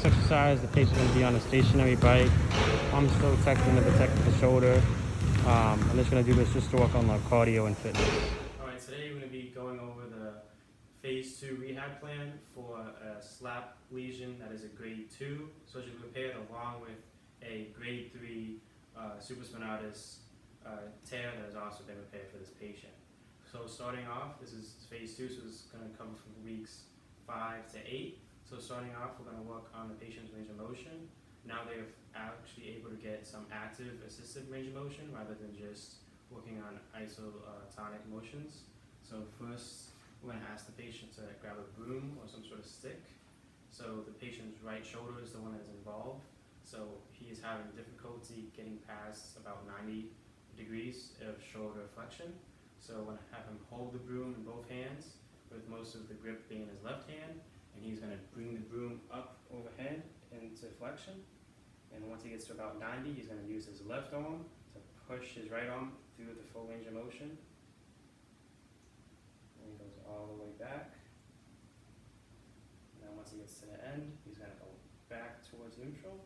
exercise, the patient's going to be on a stationary bike. I'm still protecting the shoulder. I'm just going to do this just to work on like cardio and fitness. Alright, today we're going to be going over the phase 2 rehab plan for a SLAP lesion that is a grade 2 surgically repaired, along with a grade 3 supraspinatus tear that has also been repaired for this patient. So starting off, this is phase 2, so this is going to cover from weeks 5 to 8. So starting off, we're going to work on the patient's range of motion. Now they're actually able to get some active assisted range of motion rather than just working on isotonic motions. So first, we're going to ask the patient to grab a broom or some sort of stick. So the patient's right shoulder is the one that's involved. So he is having difficulty getting past about 90 degrees of shoulder flexion. So we're going to have him hold the broom in both hands, with most of the grip being in his left hand, and he's going to bring the broom up overhead into flexion. And once he gets to about 90, he's going to use his left arm to push his right arm through the full range of motion. And he goes all the way back. And then once he gets to the end, he's going to go back towards neutral.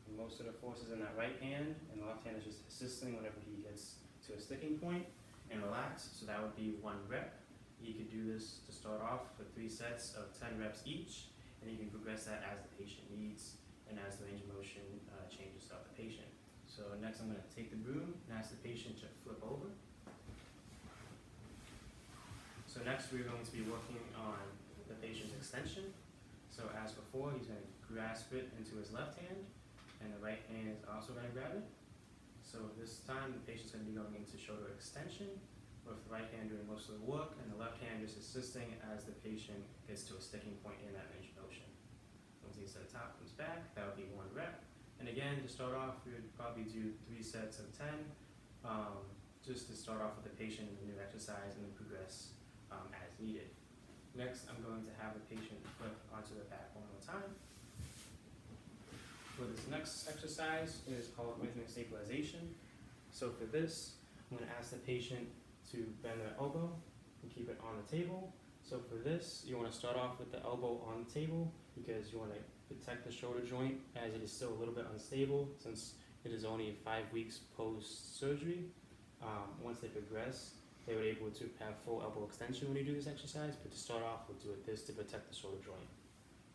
And most of the force is in that right hand, and the left hand is just assisting whenever he gets to a sticking point and relax. So that would be 1 rep. You could do this to start off with 3 sets of 10 reps each, and you can progress that as the patient needs and as the range of motion changes throughout the patient. So next, I'm going to take the broom and ask the patient to flip over. So next, we're going to be working on the patient's extension. So as before, he's going to grasp it into his left hand, and the right hand is also going to grab it. So this time, the patient's going to be going into shoulder extension, with the right hand doing most of the work, and the left hand just assisting as the patient gets to a sticking point in that range of motion. Once he gets to the top, comes back, that would be 1 rep. And again, to start off, we would probably do 3 sets of 10, just to start off with the patient in the new exercise and then progress as needed. Next, I'm going to have the patient flip onto the back one more time. For this next exercise, it is called rhythmic stabilization. So for this, I'm going to ask the patient to bend their elbow and keep it on the table. So for this, you want to start off with the elbow on the table because you want to protect the shoulder joint as it is still a little bit unstable since it is only 5 weeks post-surgery. Once they progress, they were able to have full elbow extension when you do this exercise, but to start off, we'll do it this to protect the shoulder joint.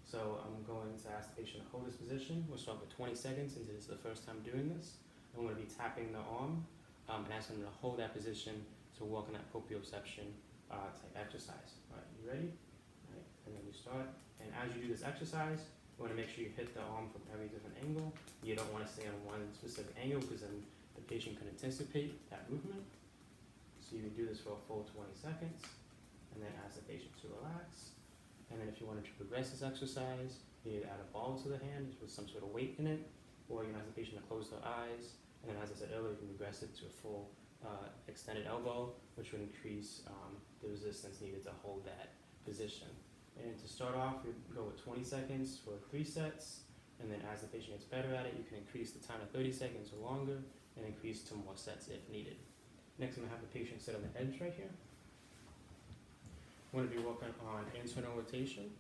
So I'm going to ask the patient to hold this position. We'll start with 20 seconds since it's the first time doing this. I'm going to be tapping the arm and asking them to hold that position to work on that proprioception type exercise. All right, you ready? All right, and then you start. And as you do this exercise, you want to make sure you hit the arm from every different angle. You don't want to stay on one specific angle because then the patient can anticipate that movement. So you can do this for a full 20 seconds, and then ask the patient to relax. And then if you wanted to progress this exercise, you either add a ball to the hand with some sort of weight in it, or you can ask the patient to close their eyes. And then, as I said earlier, you can progress it to a full extended elbow, which would increase the resistance needed to hold that position. And to start off, we go with 20 seconds for 3 sets, and then as the patient gets better at it, you can increase the time to 30 seconds or longer, and increase to more sets if needed. Next, I'm going to have the patient sit on the edge right here. We're going to be working on internal rotation,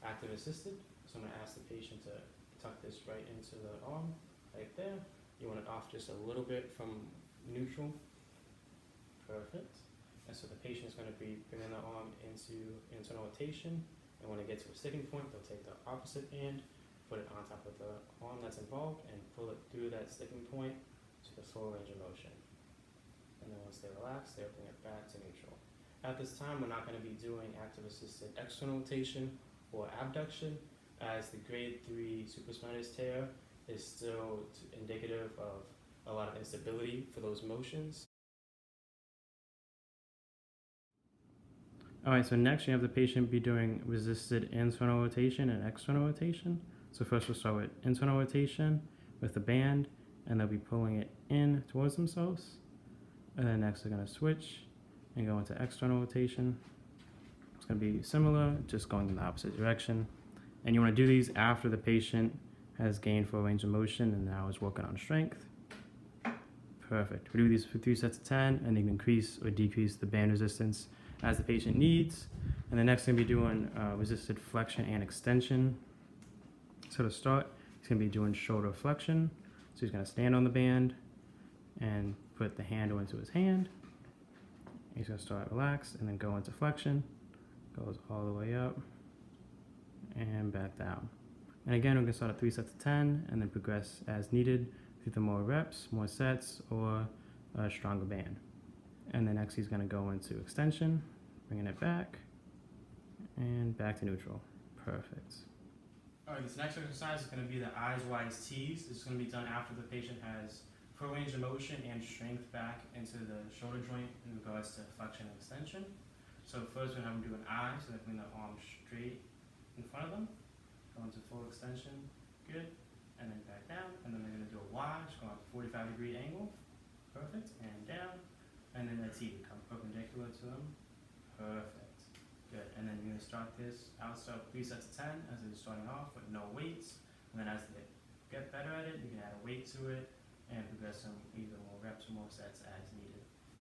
active assisted. So I'm going to ask the patient to tuck this right into the arm, right there. You want it off just a little bit from neutral. Perfect. And so the patient is going to be bringing the arm into internal rotation, and when they get to a sticking point, they'll take the opposite hand, put it on top of the arm that's involved, and pull it through that sticking point to the full range of motion. And then once they relax, they'll bring it back to neutral. At this time, we're not going to be doing active assisted external rotation or abduction, as the grade 3 supraspinatus tear is still indicative of a lot of instability for those motions. Alright, so next you have the patient be doing resisted internal rotation and external rotation. So first we'll start with internal rotation with the band, and they'll be pulling it in towards themselves. And then next they're going to switch and go into external rotation. It's going to be similar, just going in the opposite direction. And you want to do these after the patient has gained full range of motion and now is working on strength. Perfect. We do these for 3 sets of 10, and you can increase or decrease the band resistance as the patient needs. And the next gonna be doing resisted flexion and extension. So to start, he's gonna be doing shoulder flexion. So he's gonna stand on the band and put the handle into his hand. He's gonna start relaxed and then go into flexion. Goes all the way up and back down. And again, we're gonna start at 3 sets of 10 and then progress as needed through the more reps, more sets, or a stronger band. And then next he's gonna go into extension, bringing it back and back to neutral. Perfect. All right, this next exercise is gonna be the eyes wide tees. This is gonna be done after the patient has full range of motion and strength back into the shoulder joint in regards to flexion and extension. So first we're gonna have them do an I, so they're putting the arms straight in front of them. Go into full extension, good. And then back down, and then they're gonna do a Y, just go on a 45-degree angle. Perfect, and down. And then a T, come perpendicular to them. Perfect, good. And then you're gonna start this, I'll start 3 sets of 10 as they're starting off with no weights. And then as they get better at it, you can add a weight to it and progress them either more reps or more sets as needed.